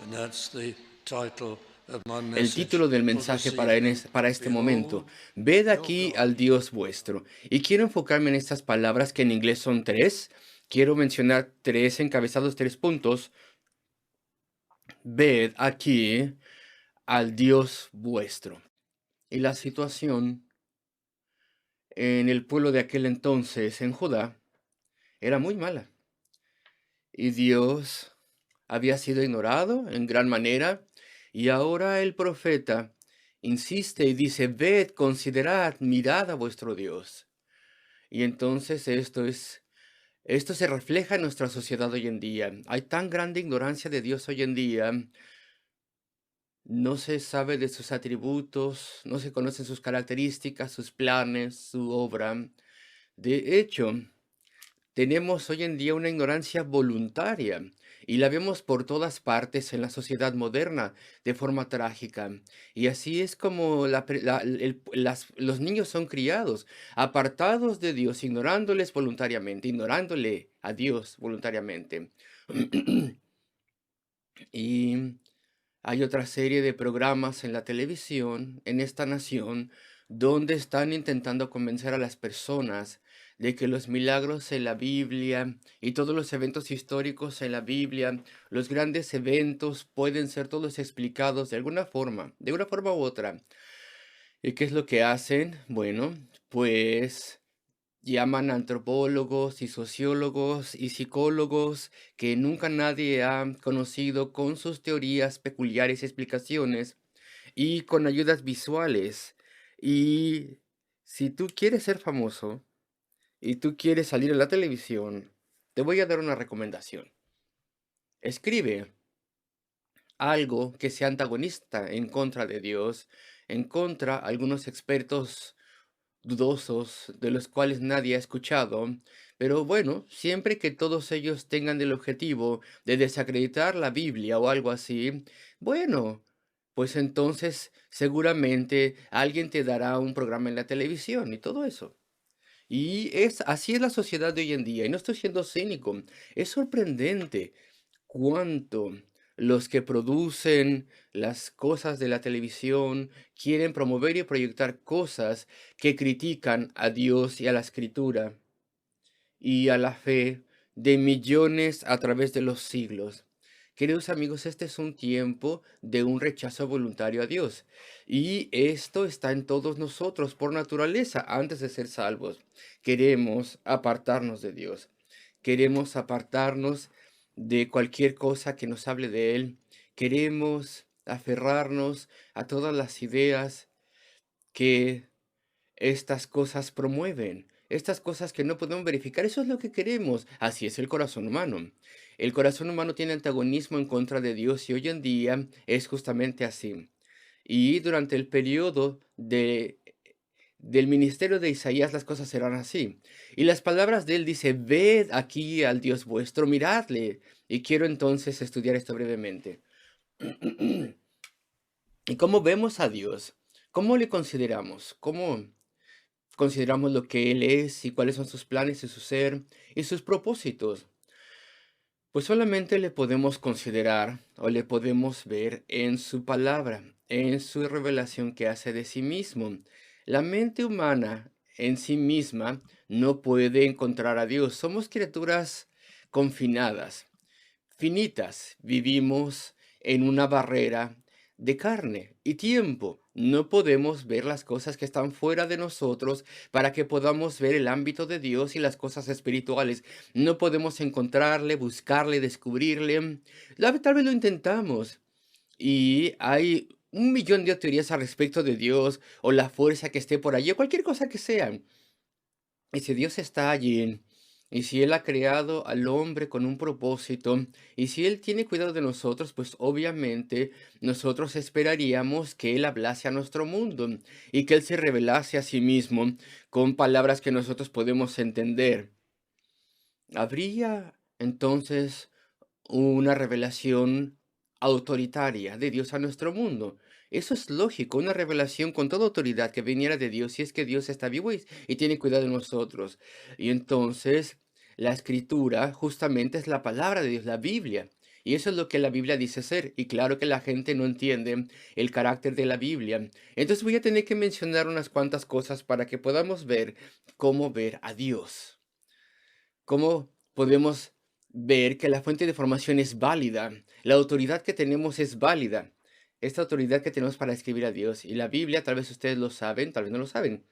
And that's the title of my El message título del for this mensaje evening. para este momento: Behold Ved your aquí God. al Dios vuestro. Y quiero enfocarme en estas palabras que en inglés son tres. Quiero mencionar tres encabezados, tres puntos. Ved aquí al Dios vuestro. Y la situación en el pueblo de aquel entonces, en Judá, era muy mala. Y Dios había sido ignorado en gran manera. Y ahora el profeta insiste y dice: ved, considerad, mirad a vuestro Dios. Y entonces esto se refleja en nuestra sociedad hoy en día. Hay tan grande ignorancia de Dios hoy en día. No se sabe de sus atributos, no se conocen sus características, sus planes, su obra. De hecho, tenemos hoy en día una ignorancia voluntaria y la vemos por todas partes en la sociedad moderna de forma trágica. Y así es como los niños son criados, apartados de Dios, ignorándoles voluntariamente, ignorándole a Dios voluntariamente. Y hay otra serie de programas en la televisión, en esta nación, donde están intentando convencer a las personas de que los milagros en la Biblia y todos los eventos históricos en la Biblia, los grandes eventos pueden ser todos explicados de una forma u otra. ¿Y qué es lo que hacen? Bueno, pues llaman a antropólogos y sociólogos y psicólogos que nunca nadie ha conocido, con sus teorías peculiares y explicaciones y con ayudas visuales. Y si tú quieres ser famoso y tú quieres salir en la televisión, te voy a dar una recomendación. Escribe algo que sea antagonista en contra de Dios, en contra algunos expertos dudosos de los cuales nadie ha escuchado, pero bueno, siempre que todos ellos tengan el objetivo de desacreditar la Biblia o algo así, bueno, pues entonces seguramente alguien te dará un programa en la televisión y todo eso. Y así es la sociedad de hoy en día, y no estoy siendo cínico, es sorprendente cuánto los que producen las cosas de la televisión quieren promover y proyectar cosas que critican a Dios y a la Escritura y a la fe de millones a través de los siglos. Queridos amigos, este es un tiempo de un rechazo voluntario a Dios. Y esto está en todos nosotros por naturaleza antes de ser salvos. Queremos apartarnos de Dios. Queremos apartarnos de cualquier cosa que nos hable de Él. Queremos aferrarnos a todas las ideas que estas cosas promueven, estas cosas que no podemos verificar. Eso es lo que queremos. Así es el corazón humano. El corazón humano tiene antagonismo en contra de Dios y hoy en día es justamente así. Y durante el periodo del ministerio de Isaías las cosas serán así. Y las palabras de él dice: ved aquí al Dios vuestro, miradle. Y quiero entonces estudiar esto brevemente. ¿Y cómo vemos a Dios? ¿Cómo le consideramos? ¿Cómo consideramos lo que Él es y cuáles son sus planes y su ser y sus propósitos? Pues solamente le podemos considerar o le podemos ver en su palabra, en su revelación que hace de sí mismo. La mente humana en sí misma no puede encontrar a Dios. Somos criaturas confinadas, finitas. Vivimos en una barrera de carne y tiempo. No podemos ver las cosas que están fuera de nosotros para que podamos ver el ámbito de Dios y las cosas espirituales. No podemos encontrarle, buscarle, descubrirle. Tal vez lo intentamos y hay un millón de teorías al respecto de Dios o la fuerza que esté por allí o cualquier cosa que sea. Y si Dios está allí, y si Él ha creado al hombre con un propósito, y si Él tiene cuidado de nosotros, pues obviamente nosotros esperaríamos que Él hablase a nuestro mundo y que Él se revelase a sí mismo con palabras que nosotros podemos entender. Habría entonces una revelación autoritaria de Dios a nuestro mundo. Eso es lógico, una revelación con toda autoridad que viniera de Dios, si es que Dios está vivo y tiene cuidado de nosotros. Y entonces la escritura justamente es la palabra de Dios, la Biblia. Y eso es lo que la Biblia dice ser. Y claro que la gente no entiende el carácter de la Biblia. Entonces voy a tener que mencionar unas cuantas cosas para que podamos ver cómo ver a Dios. Cómo podemos ver que la fuente de información es válida. La autoridad que tenemos es válida. Esta autoridad que tenemos para escribir a Dios. Y la Biblia, tal vez ustedes lo saben, tal vez no lo saben.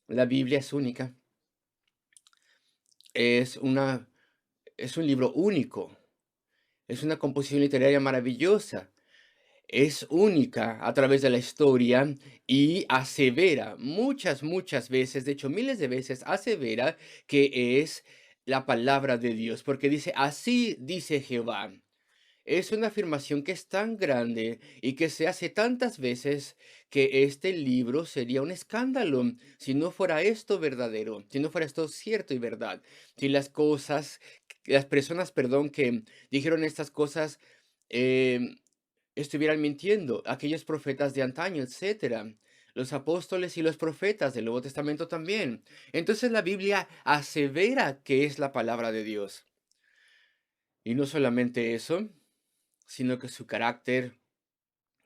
La Biblia es única. Es una, es un libro único. Es una composición literaria maravillosa. Es única a través de la historia y asevera muchas veces, de hecho miles de veces, asevera que es la palabra de Dios, porque dice, así dice Jehová. Es una afirmación que es tan grande y que se hace tantas veces que este libro sería un escándalo si no fuera esto verdadero, si no fuera esto cierto y verdad. Si las personas, perdón, que dijeron estas cosas, em, estuvieran mintiendo, aquellos profetas de antaño, etcétera. Los apóstoles y los profetas del Nuevo Testamento también. Entonces la Biblia asevera que es la palabra de Dios. Y no solamente eso, sino que su carácter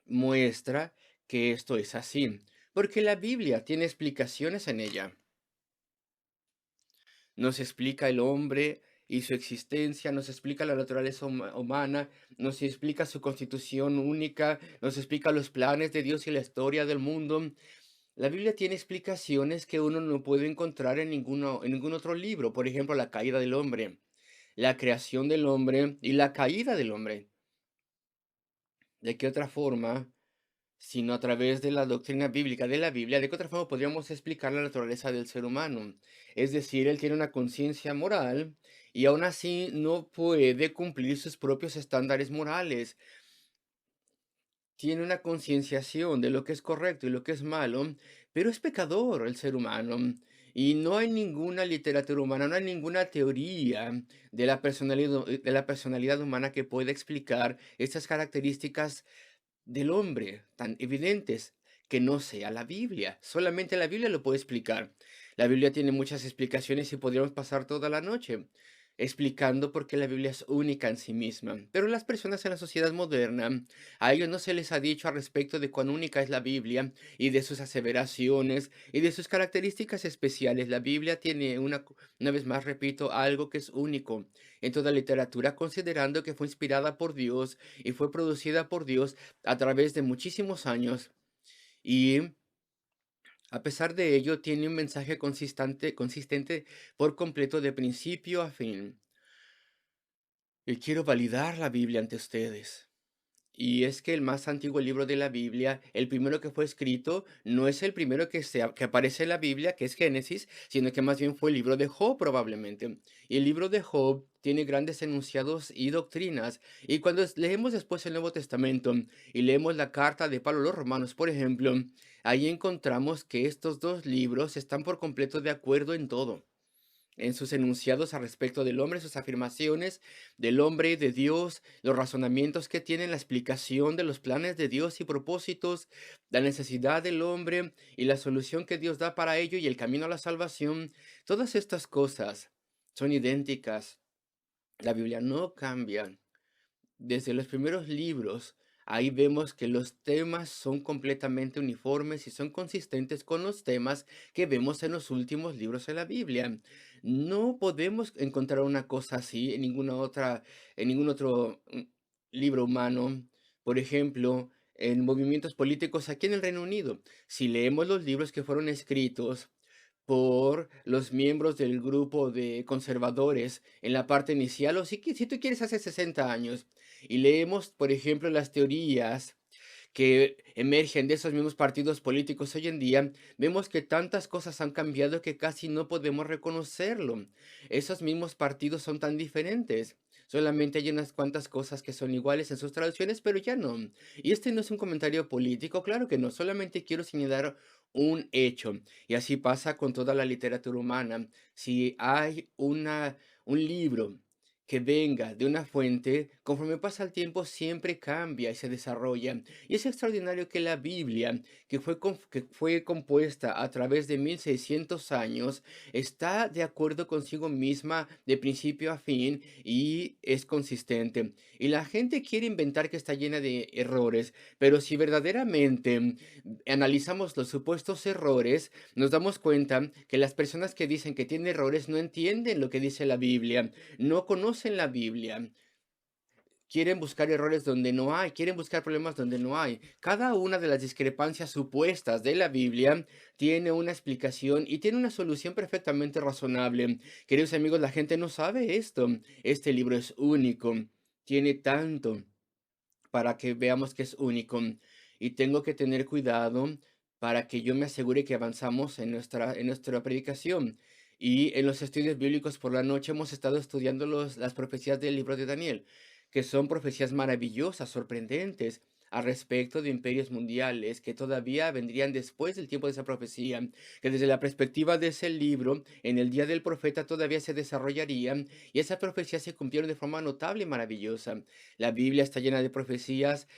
muestra que esto es así, porque la Biblia tiene explicaciones en ella. Nos explica el hombre y su existencia, nos explica la naturaleza humana, nos explica su constitución única, nos explica los planes de Dios y la historia del mundo. La Biblia tiene explicaciones que uno no puede encontrar en ningún otro libro. Por ejemplo, la caída del hombre, la creación del hombre y la caída del hombre. ¿De qué otra forma, sino a través de la doctrina bíblica de la Biblia, de qué otra forma podríamos explicar la naturaleza del ser humano? Es decir, él tiene una conciencia moral y aún así no puede cumplir sus propios estándares morales. Tiene una concienciación de lo que es correcto y lo que es malo, pero es pecador el ser humano. Y no hay ninguna literatura humana, no hay ninguna teoría de la personalidad humana que pueda explicar estas características del hombre tan evidentes que no sea la Biblia. Solamente la Biblia lo puede explicar. La Biblia tiene muchas explicaciones y podríamos pasar toda la noche explicando por qué la Biblia es única en sí misma. Pero las personas en la sociedad moderna, a ellos no se les ha dicho al respecto de cuán única es la Biblia y de sus aseveraciones y de sus características especiales. La Biblia tiene una vez más, repito, algo que es único en toda literatura, considerando que fue inspirada por Dios y fue producida por Dios a través de muchísimos años. Y a pesar de ello, tiene un mensaje consistente por completo de principio a fin. Y quiero validar la Biblia ante ustedes. Y es que el más antiguo libro de la Biblia, el primero que fue escrito, no es el primero que aparece en la Biblia, que es Génesis, sino que más bien fue el libro de Job probablemente. Y el libro de Job tiene grandes enunciados y doctrinas. Y cuando leemos después el Nuevo Testamento y leemos la carta de Pablo a los Romanos, por ejemplo, ahí encontramos que estos dos libros están por completo de acuerdo en todo en sus enunciados al respecto del hombre, sus afirmaciones del hombre, de Dios, los razonamientos que tienen, la explicación de los planes de Dios y propósitos, la necesidad del hombre y la solución que Dios da para ello y el camino a la salvación. Todas estas cosas son idénticas. La Biblia no cambia. Desde los primeros libros, ahí vemos que los temas son completamente uniformes y son consistentes con los temas que vemos en los últimos libros de la Biblia. No podemos encontrar una cosa así en ningún otro libro humano. Por ejemplo, en movimientos políticos aquí en el Reino Unido. Si leemos los libros que fueron escritos por los miembros del grupo de conservadores en la parte inicial, o si tú quieres hace 60 años, y leemos, por ejemplo, las teorías que emergen de esos mismos partidos políticos hoy en día, vemos que tantas cosas han cambiado que casi no podemos reconocerlo. Esos mismos partidos son tan diferentes. Solamente hay unas cuantas cosas que son iguales en sus traducciones, pero ya no. Y este no es un comentario político, claro que no, solamente quiero señalar un hecho. Y así pasa con toda la literatura humana. Si hay un libro que venga de una fuente, conforme pasa el tiempo, siempre cambia y se desarrolla. Y es extraordinario que la Biblia, que fue compuesta a través de 1600 años, está de acuerdo consigo misma de principio a fin y es consistente. Y la gente quiere inventar que está llena de errores, pero si verdaderamente analizamos los supuestos errores, nos damos cuenta que las personas que dicen que tienen errores no entienden lo que dice la Biblia, no conocen la Biblia. Quieren buscar errores donde no hay, quieren buscar problemas donde no hay. Cada una de las discrepancias supuestas de la Biblia tiene una explicación y tiene una solución perfectamente razonable. Queridos amigos, la gente no sabe esto. Este libro es único. Tiene tanto para que veamos que es único. Y tengo que tener cuidado para que yo me asegure que avanzamos en nuestra predicación. Y en los estudios bíblicos por la noche hemos estado estudiando las profecías del libro de Daniel, que son profecías maravillosas, sorprendentes, al respecto de imperios mundiales que todavía vendrían después del tiempo de esa profecía, que desde la perspectiva de ese libro, en el día del profeta todavía se desarrollarían, y esa profecía se cumplieron de forma notable y maravillosa. La Biblia está llena de profecías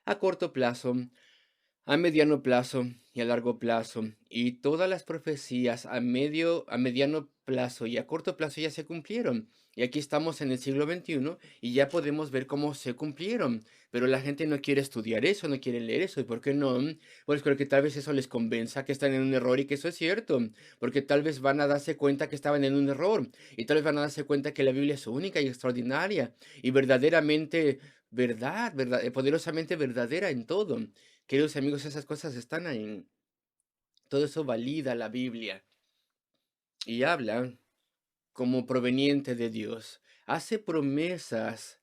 a corto plazo, a mediano plazo y a largo plazo. Y todas las profecías a mediano plazo y a corto plazo ya se cumplieron. Y aquí estamos en el siglo XXI y ya podemos ver cómo se cumplieron. Pero la gente no quiere estudiar eso, no quiere leer eso. ¿Y por qué no? Pues creo que tal vez eso les convenza que están en un error y que eso es cierto. Porque tal vez van a darse cuenta que estaban en un error. Y tal vez van a darse cuenta que la Biblia es única y extraordinaria. Y verdaderamente, poderosamente verdadera en todo. Queridos amigos, esas cosas están ahí. Todo eso valida la Biblia y habla como proveniente de Dios. Hace promesas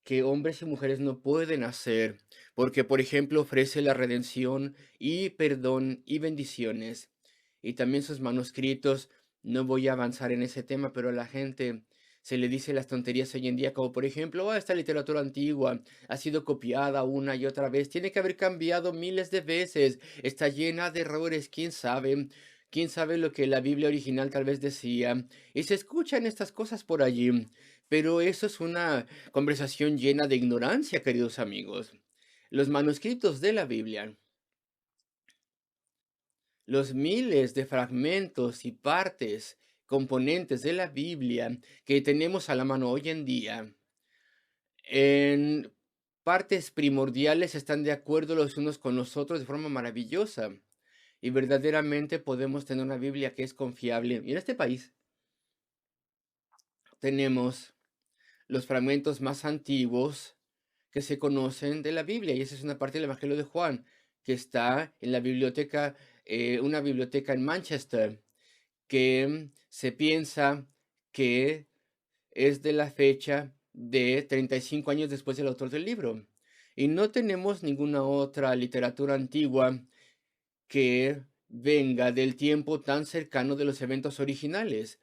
que hombres y mujeres no pueden hacer, porque, por ejemplo, ofrece la redención y perdón y bendiciones. Y también sus manuscritos, no voy a avanzar en ese tema, pero a la gente se le dice las tonterías hoy en día, como por ejemplo, esta literatura antigua ha sido copiada una y otra vez, tiene que haber cambiado miles de veces, está llena de errores, quién sabe. ¿Quién sabe lo que la Biblia original tal vez decía? Y se escuchan estas cosas por allí, pero eso es una conversación llena de ignorancia, queridos amigos. Los manuscritos de la Biblia, los miles de fragmentos y partes, componentes de la Biblia que tenemos a la mano hoy en día, en partes primordiales están de acuerdo los unos con los otros de forma maravillosa. Y verdaderamente podemos tener una Biblia que es confiable. Y en este país tenemos los fragmentos más antiguos que se conocen de la Biblia, y esa es una parte del Evangelio de Juan, que está en la biblioteca, una biblioteca en Manchester, que se piensa que es de la fecha de 35 años después del autor del libro. Y no tenemos ninguna otra literatura antigua que venga del tiempo tan cercano de los eventos originales,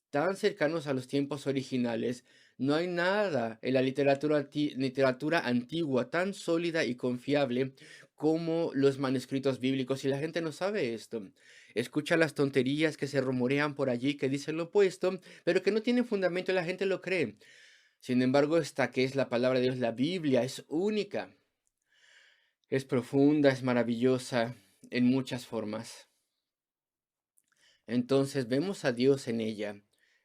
tan cercanos a los tiempos originales. No hay nada en la literatura antigua tan sólida y confiable como los manuscritos bíblicos, y la gente no sabe esto. Escucha las tonterías que se rumorean por allí, que dicen lo opuesto, pero que no tienen fundamento y la gente lo cree. Sin embargo, esta que es la palabra de Dios, la Biblia, es única, es profunda, es maravillosa en muchas formas. Entonces vemos a Dios en ella.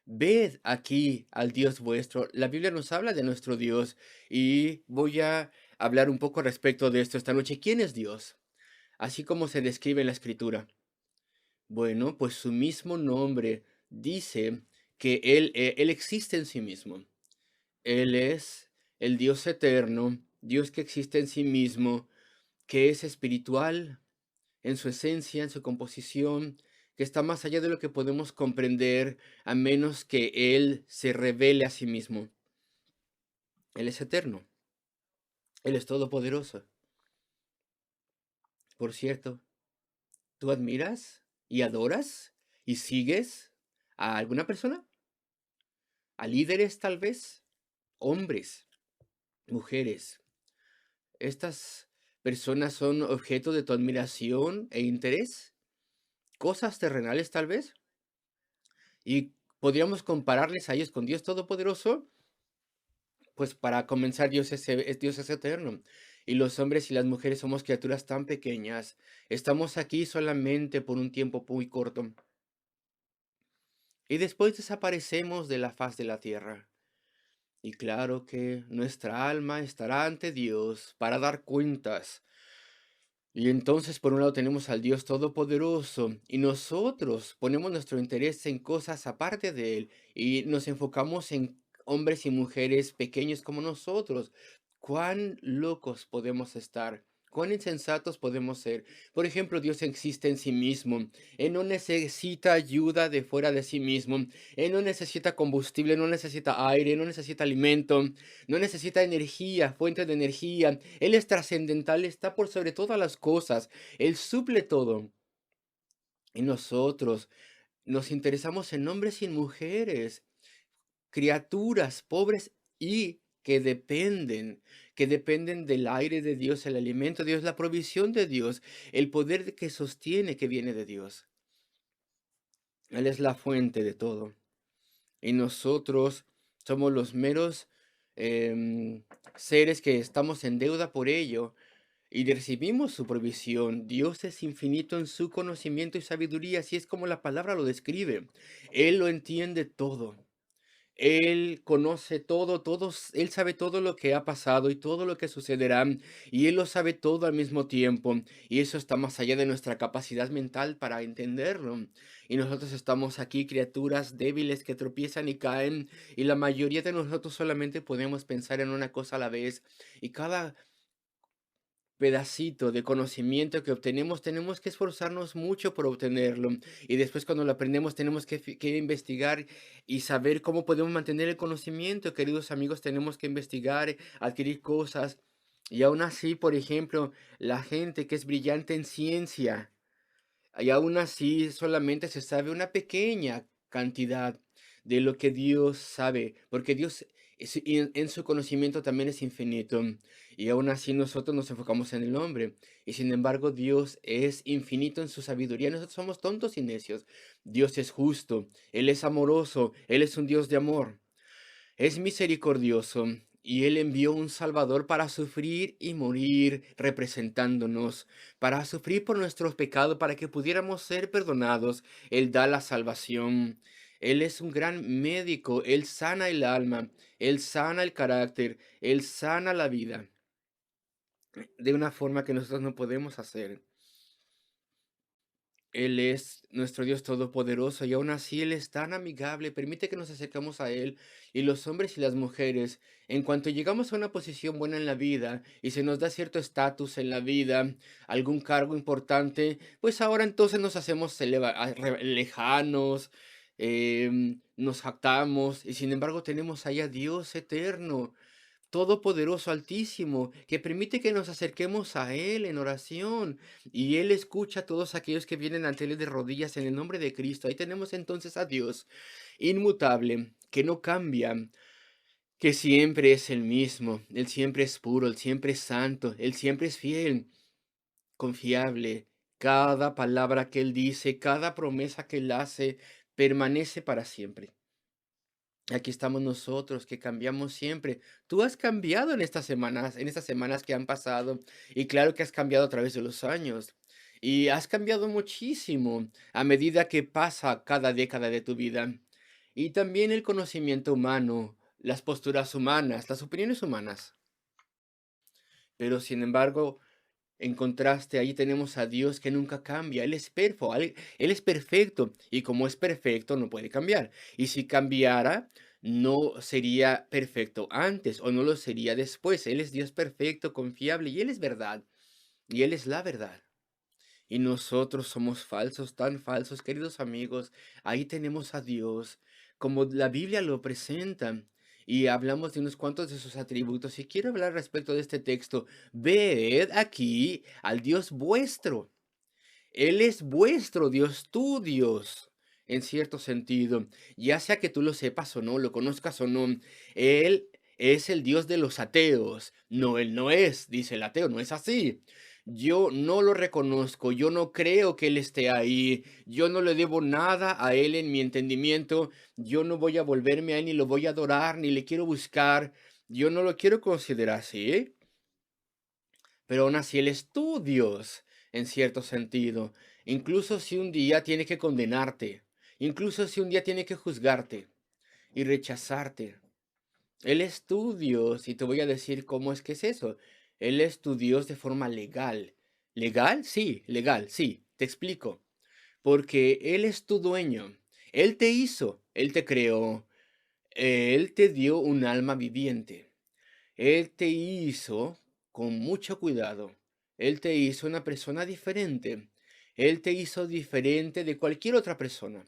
Ved aquí al Dios vuestro. La Biblia nos habla de nuestro Dios y voy a hablar un poco respecto de esto esta noche. ¿Quién es Dios? Así como se describe en la Escritura. Bueno, pues su mismo nombre dice que Él existe en sí mismo. Él es el Dios eterno, Dios que existe en sí mismo, que es espiritual, en su esencia, en su composición, que está más allá de lo que podemos comprender a menos que Él se revele a sí mismo. Él es eterno, Él es todopoderoso. Por cierto, ¿tú admiras y adoras y sigues a alguna persona? ¿A líderes tal vez? Hombres, mujeres. ¿Estas personas son objeto de tu admiración e interés? ¿Cosas terrenales tal vez? ¿Y podríamos compararles a ellos con Dios Todopoderoso? Pues para comenzar, Dios es eterno. Y los hombres y las mujeres somos criaturas tan pequeñas. Estamos aquí solamente por un tiempo muy corto. Y después desaparecemos de la faz de la tierra. Y claro que nuestra alma estará ante Dios para dar cuentas. Y entonces, por un lado, tenemos al Dios Todopoderoso y nosotros ponemos nuestro interés en cosas aparte de Él y nos enfocamos en hombres y mujeres pequeños como nosotros. ¿Cuán locos podemos estar? ¿Cuán insensatos podemos ser? Por ejemplo, Dios existe en sí mismo. Él no necesita ayuda de fuera de sí mismo. Él no necesita combustible, no necesita aire, no necesita alimento. No necesita energía, fuente de energía. Él es trascendental, está por sobre todas las cosas. Él suple todo. Y nosotros nos interesamos en hombres y en mujeres, criaturas pobres y que dependen del aire de Dios, el alimento de Dios, la provisión de Dios, el poder que sostiene que viene de Dios. Él es la fuente de todo. Y nosotros somos los meros seres que estamos en deuda por ello y recibimos su provisión. Dios es infinito en su conocimiento y sabiduría, así es como la palabra lo describe. Él lo entiende todo. Él conoce todo, Él sabe todo lo que ha pasado y todo lo que sucederá, y Él lo sabe todo al mismo tiempo, y eso está más allá de nuestra capacidad mental para entenderlo. Y nosotros estamos aquí, criaturas débiles que tropiezan y caen, y la mayoría de nosotros solamente podemos pensar en una cosa a la vez, y cada pedacito de conocimiento que obtenemos, tenemos que esforzarnos mucho por obtenerlo. Y después cuando lo aprendemos, tenemos que investigar y saber cómo podemos mantener el conocimiento. Queridos amigos, tenemos que investigar, adquirir cosas. Y aún así, por ejemplo, la gente que es brillante en ciencia, y aún así solamente se sabe una pequeña cantidad de lo que Dios sabe, porque Dios en su conocimiento también es infinito. Y aún así nosotros nos enfocamos en el hombre. Y sin embargo Dios es infinito en su sabiduría. Nosotros somos tontos y necios. Dios es justo, Él es amoroso, Él es un Dios de amor. Es misericordioso y Él envió un Salvador para sufrir y morir representándonos, para sufrir por nuestros pecados, para que pudiéramos ser perdonados. Él da la salvación. Él es un gran médico. Él sana el alma. Él sana el carácter. Él sana la vida de una forma que nosotros no podemos hacer. Él es nuestro Dios todopoderoso y aún así Él es tan amigable, permite que nos acercamos a Él y los hombres y las mujeres, en cuanto llegamos a una posición buena en la vida y se nos da cierto estatus en la vida, algún cargo importante, pues ahora entonces nos hacemos lejanos, nos jactamos y sin embargo tenemos ahí a Dios eterno, todopoderoso, altísimo, que permite que nos acerquemos a Él en oración. Y Él escucha a todos aquellos que vienen ante Él de rodillas en el nombre de Cristo. Ahí tenemos entonces a Dios, inmutable, que no cambia, que siempre es el mismo. Él siempre es puro, Él siempre es santo, Él siempre es fiel, confiable. Cada palabra que Él dice, cada promesa que Él hace, permanece para siempre. Aquí estamos nosotros que cambiamos siempre. Tú has cambiado en estas semanas que han pasado, y claro que has cambiado a través de los años. Y has cambiado muchísimo a medida que pasa cada década de tu vida. Y también el conocimiento humano, las posturas humanas, las opiniones humanas. Pero sin embargo, en contraste, ahí tenemos a Dios que nunca cambia. Él es perfecto y como es perfecto no puede cambiar. Y si cambiara, no sería perfecto antes o no lo sería después. Él es Dios perfecto, confiable y Él es verdad. Y Él es la verdad. Y nosotros somos falsos, tan falsos, queridos amigos. Ahí tenemos a Dios, como la Biblia lo presenta. Y hablamos de unos cuantos de sus atributos. Y quiero hablar respecto de este texto. Ved aquí al Dios vuestro. Él es vuestro Dios, tu Dios, en cierto sentido. Ya sea que tú lo sepas o no, lo conozcas o no, Él es el Dios de los ateos. No, Él no es, dice el ateo, no es así. Yo no lo reconozco, yo no creo que Él esté ahí, yo no le debo nada a Él en mi entendimiento, yo no voy a volverme a Él, ni lo voy a adorar, ni le quiero buscar. Yo no lo quiero considerar así, pero aún así Él es tu Dios, en cierto sentido. Incluso si un día tiene que condenarte, incluso si un día tiene que juzgarte y rechazarte. Él es tu Dios y te voy a decir cómo es que es eso. Él es tu Dios de forma legal. ¿Legal? Sí, legal, sí. Te explico. Porque Él es tu dueño. Él te hizo, Él te creó, Él te dio un alma viviente. Él te hizo con mucho cuidado. Él te hizo una persona diferente. Él te hizo diferente de cualquier otra persona.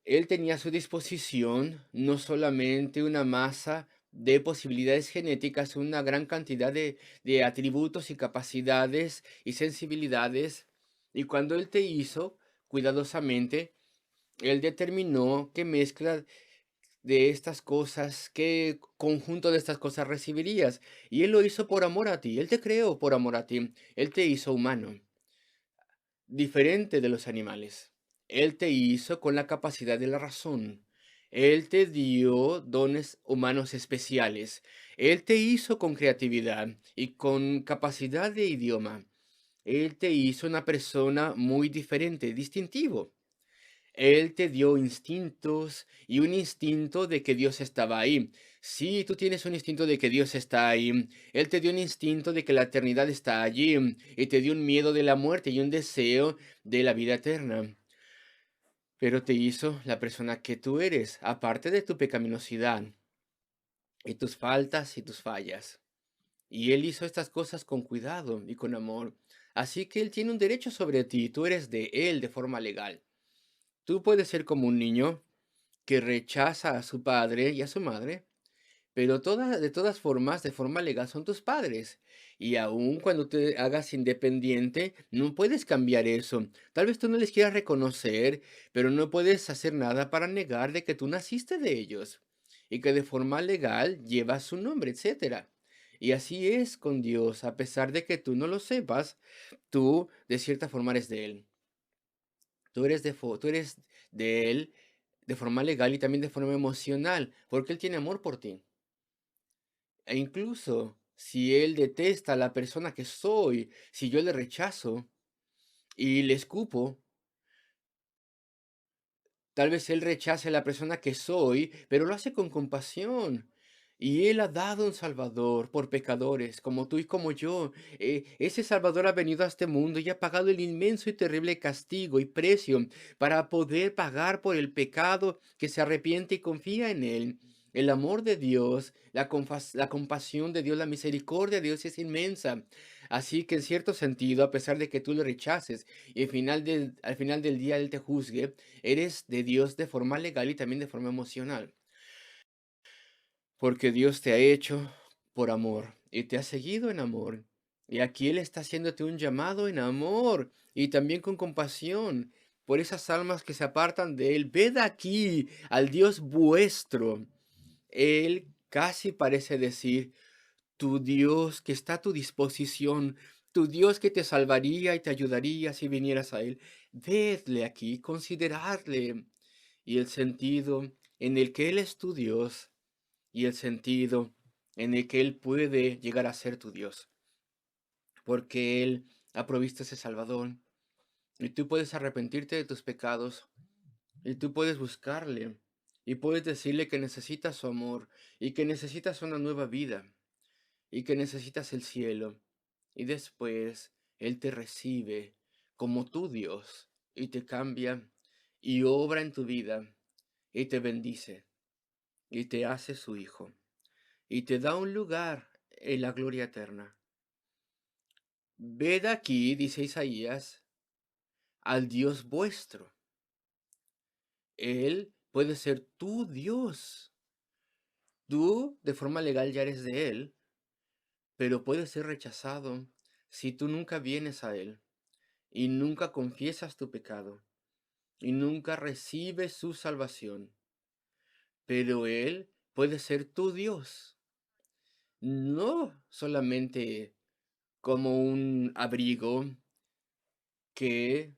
Él tenía a su disposición no solamente una masa de posibilidades genéticas, una gran cantidad de atributos y capacidades y sensibilidades. Y cuando Él te hizo cuidadosamente, Él determinó qué mezcla de estas cosas, qué conjunto de estas cosas recibirías. Y Él lo hizo por amor a ti. Él te creó por amor a ti. Él te hizo humano, diferente de los animales. Él te hizo con la capacidad de la razón. Él te dio dones humanos especiales. Él te hizo con creatividad y con capacidad de idioma. Él te hizo una persona muy diferente, distintivo. Él te dio instintos y un instinto de que Dios estaba ahí. Sí, tú tienes un instinto de que Dios está ahí. Él te dio un instinto de que la eternidad está allí y te dio un miedo de la muerte y un deseo de la vida eterna. Pero te hizo la persona que tú eres, aparte de tu pecaminosidad y tus faltas y tus fallas. Y Él hizo estas cosas con cuidado y con amor. Así que Él tiene un derecho sobre ti. Tú eres de Él de forma legal. Tú puedes ser como un niño que rechaza a su padre y a su madre, pero de todas formas, de forma legal, son tus padres. Y aun cuando te hagas independiente, no puedes cambiar eso. Tal vez tú no les quieras reconocer, pero no puedes hacer nada para negar de que tú naciste de ellos y que de forma legal llevas su nombre, etcétera. Y así es con Dios, a pesar de que tú no lo sepas, tú de cierta forma eres de Él. Tú eres de Él de forma legal y también de forma emocional, porque Él tiene amor por ti. E incluso si Él detesta a la persona que soy, si yo le rechazo y le escupo, tal vez Él rechace a la persona que soy, pero lo hace con compasión. Y Él ha dado un Salvador por pecadores, como tú y como yo. Ese Salvador ha venido a este mundo y ha pagado el inmenso y terrible castigo y precio para poder pagar por el pecado que se arrepiente y confía en Él. El amor de Dios, la compasión de Dios, la misericordia de Dios es inmensa. Así que en cierto sentido, a pesar de que tú le rechaces y al final del día Él te juzgue, eres de Dios de forma legal y también de forma emocional, porque Dios te ha hecho por amor y te ha seguido en amor. Y aquí Él está haciéndote un llamado en amor y también con compasión por esas almas que se apartan de Él. Ved aquí al Dios vuestro. Él casi parece decir, tu Dios que está a tu disposición, tu Dios que te salvaría y te ayudaría si vinieras a Él. Vedle aquí, consideradle y el sentido en el que Él es tu Dios y el sentido en el que Él puede llegar a ser tu Dios, porque Él ha provisto ese Salvador y tú puedes arrepentirte de tus pecados y tú puedes buscarle y puedes decirle que necesitas su amor y que necesitas una nueva vida y que necesitas el cielo y después Él te recibe como tu Dios y te cambia y obra en tu vida y te bendice y te hace su hijo y te da un lugar en la gloria eterna. Ved aquí, dice Isaías, al Dios vuestro. Él puede ser tu Dios. Tú, de forma legal, ya eres de Él, pero puede ser rechazado si tú nunca vienes a Él y nunca confiesas tu pecado y nunca recibes su salvación. Pero Él puede ser tu Dios, no solamente como un abrigo que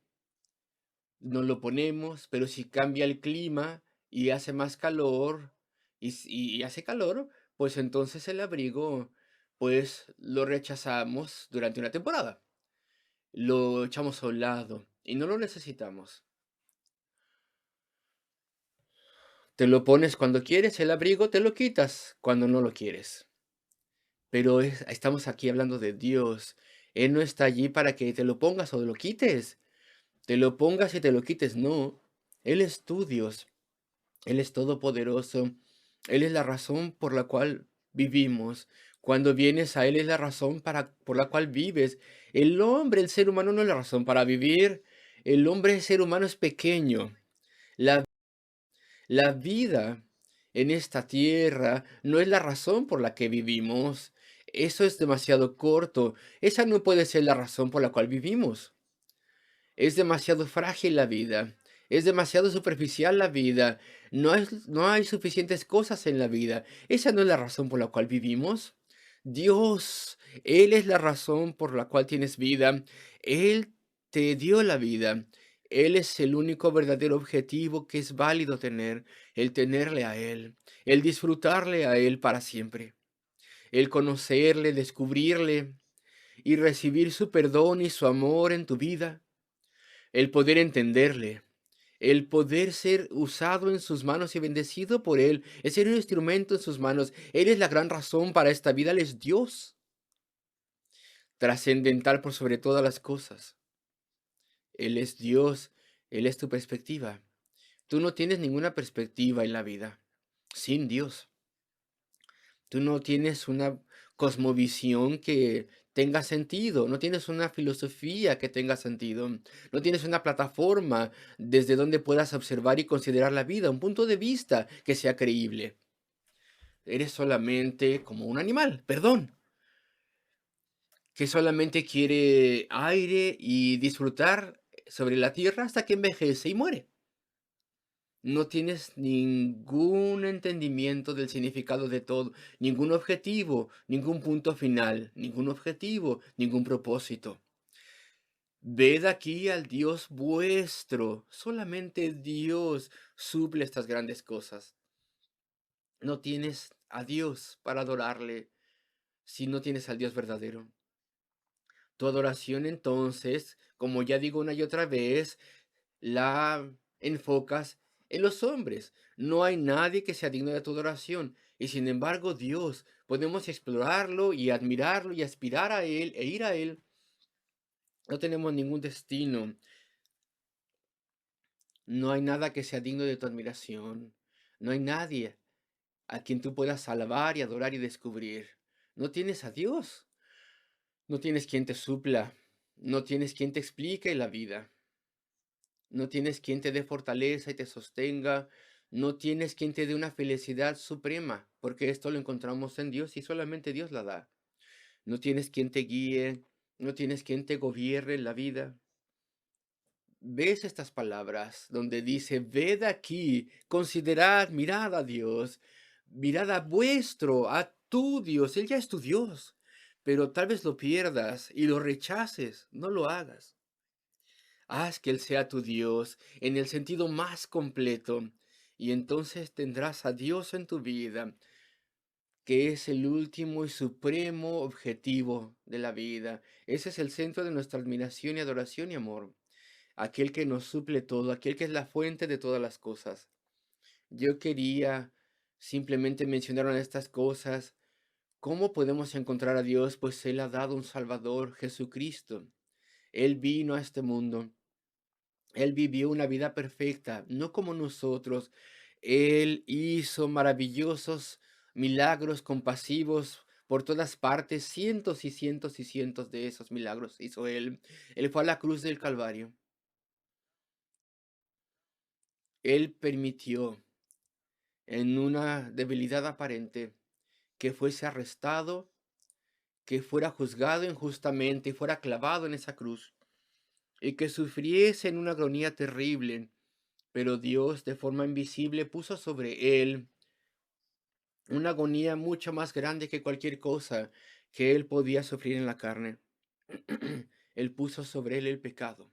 nos lo ponemos, pero si cambia el clima y hace más calor y hace calor, pues entonces el abrigo, pues lo rechazamos durante una temporada, lo echamos a un lado y no lo necesitamos. Te lo pones cuando quieres el abrigo, te lo quitas cuando no lo quieres. Pero estamos aquí hablando de Dios. Él no está allí para que te lo pongas o lo quites. Te lo pongas y te lo quites, no. Él es tu Dios. Él es todopoderoso. Él es la razón por la cual vivimos. Cuando vienes a Él es la razón por la cual vives. El hombre, el ser humano, no es la razón para vivir. El hombre, el ser humano, es pequeño. La, la vida en esta tierra no es la razón por la que vivimos. Eso es demasiado corto. Esa no puede ser la razón por la cual vivimos. Es demasiado frágil la vida. Es demasiado superficial la vida. No hay suficientes cosas en la vida. Esa no es la razón por la cual vivimos. Dios, Él es la razón por la cual tienes vida. Él te dio la vida. Él es el único verdadero objetivo que es válido tener, el tenerle a Él, el disfrutarle a Él para siempre, el conocerle, descubrirle y recibir su perdón y su amor en tu vida, el poder entenderle, el poder ser usado en sus manos y bendecido por Él, es ser un instrumento en sus manos. Él es la gran razón para esta vida, Él es Dios, trascendental por sobre todas las cosas. Él es Dios, Él es tu perspectiva. Tú no tienes ninguna perspectiva en la vida sin Dios. Tú no tienes una cosmovisión que tenga sentido, no tienes una filosofía que tenga sentido, no tienes una plataforma desde donde puedas observar y considerar la vida, un punto de vista que sea creíble. Eres solamente como un animal, perdón, que solamente quiere aire y disfrutar sobre la tierra hasta que envejece y muere. No tienes ningún entendimiento del significado de todo, ningún objetivo, ningún punto final, ningún objetivo, ningún propósito. Ved aquí al Dios vuestro. Solamente Dios suple estas grandes cosas. No tienes a Dios para adorarle si no tienes al Dios verdadero. Tu adoración entonces, como ya digo una y otra vez, la enfocas en los hombres. No hay nadie que sea digno de tu adoración. Y sin embargo, Dios, podemos explorarlo y admirarlo y aspirar a Él e ir a Él. No tenemos ningún destino. No hay nada que sea digno de tu admiración. No hay nadie a quien tú puedas alabar y adorar y descubrir. No tienes a Dios. No tienes quien te supla. No tienes quien te explique la vida. No tienes quien te dé fortaleza y te sostenga. No tienes quien te dé una felicidad suprema, porque esto lo encontramos en Dios y solamente Dios la da. No tienes quien te guíe, no tienes quien te gobierne en la vida. ¿Ves estas palabras donde dice, ved aquí, considerad, mirad a Dios, mirad a vuestro, a tu Dios, Él ya es tu Dios, pero tal vez lo pierdas y lo rechaces, no lo hagas. Haz que Él sea tu Dios en el sentido más completo, y entonces tendrás a Dios en tu vida, que es el último y supremo objetivo de la vida. Ese es el centro de nuestra admiración y adoración y amor. Aquel que nos suple todo, aquel que es la fuente de todas las cosas. Yo quería simplemente mencionar una de estas cosas. ¿Cómo podemos encontrar a Dios? Pues Él ha dado un Salvador, Jesucristo. Él vino a este mundo. Él vivió una vida perfecta, no como nosotros. Él hizo maravillosos milagros compasivos por todas partes, cientos y cientos y cientos de esos milagros hizo Él. Él fue a la cruz del Calvario. Él permitió, en una debilidad aparente, que fuese arrestado, que fuera juzgado injustamente y fuera clavado en esa cruz, y que sufriese en una agonía terrible. Pero Dios, de forma invisible, puso sobre él una agonía mucho más grande que cualquier cosa que él podía sufrir en la carne. Él puso sobre él el pecado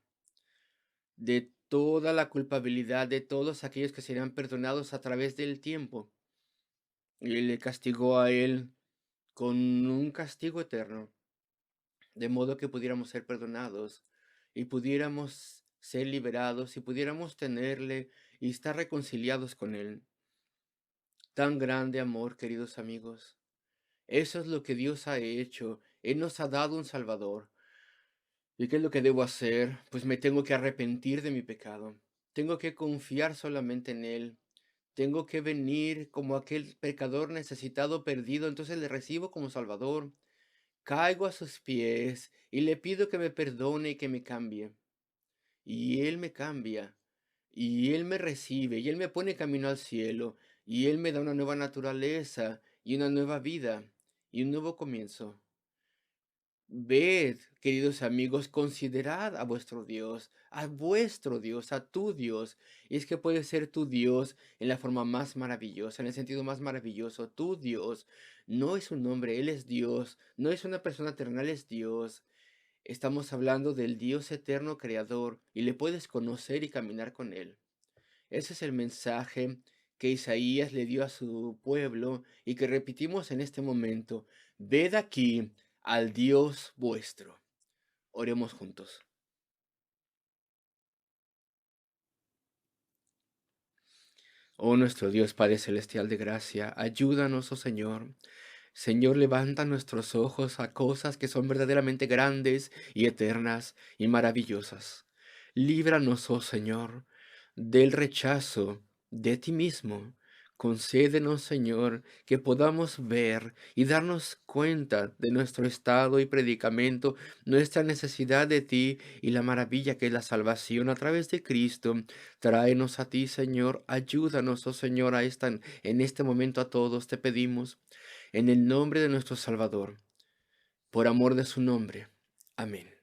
de toda la culpabilidad de todos aquellos que serán perdonados a través del tiempo. y le castigó a él con un castigo eterno, de modo que pudiéramos ser perdonados y pudiéramos ser liberados y pudiéramos tenerle y estar reconciliados con él. Tan grande amor, queridos amigos. Eso es lo que Dios ha hecho. Él nos ha dado un Salvador. ¿Y qué es lo que debo hacer? Pues me tengo que arrepentir de mi pecado. Tengo que confiar solamente en Él. Tengo que venir como aquel pecador necesitado, perdido. Entonces le recibo como Salvador. Caigo a sus pies y le pido que me perdone y que me cambie. Y Él me cambia. Y Él me recibe. Y Él me pone camino al cielo. Y Él me da una nueva naturaleza y una nueva vida y un nuevo comienzo. Ved, queridos amigos, considerad a vuestro Dios, a tu Dios. Y es que puede ser tu Dios en la forma más maravillosa, en el sentido más maravilloso. Tu Dios no es un hombre, Él es Dios. No es una persona terrenal, es Dios. Estamos hablando del Dios eterno creador y le puedes conocer y caminar con Él. Ese es el mensaje que Isaías le dio a su pueblo y que repetimos en este momento. Ved aquí al Dios vuestro. Oremos juntos. Oh nuestro Dios Padre Celestial de gracia, ayúdanos, oh Señor. Señor, levanta nuestros ojos a cosas que son verdaderamente grandes y eternas y maravillosas. Líbranos, oh Señor, del rechazo de ti mismo. Concédenos, Señor, que podamos ver y darnos cuenta de nuestro estado y predicamento, nuestra necesidad de ti y la maravilla que es la salvación a través de Cristo. Tráenos a ti, Señor, ayúdanos, oh Señor, en este momento a todos te pedimos. En el nombre de nuestro Salvador, por amor de su nombre. Amén.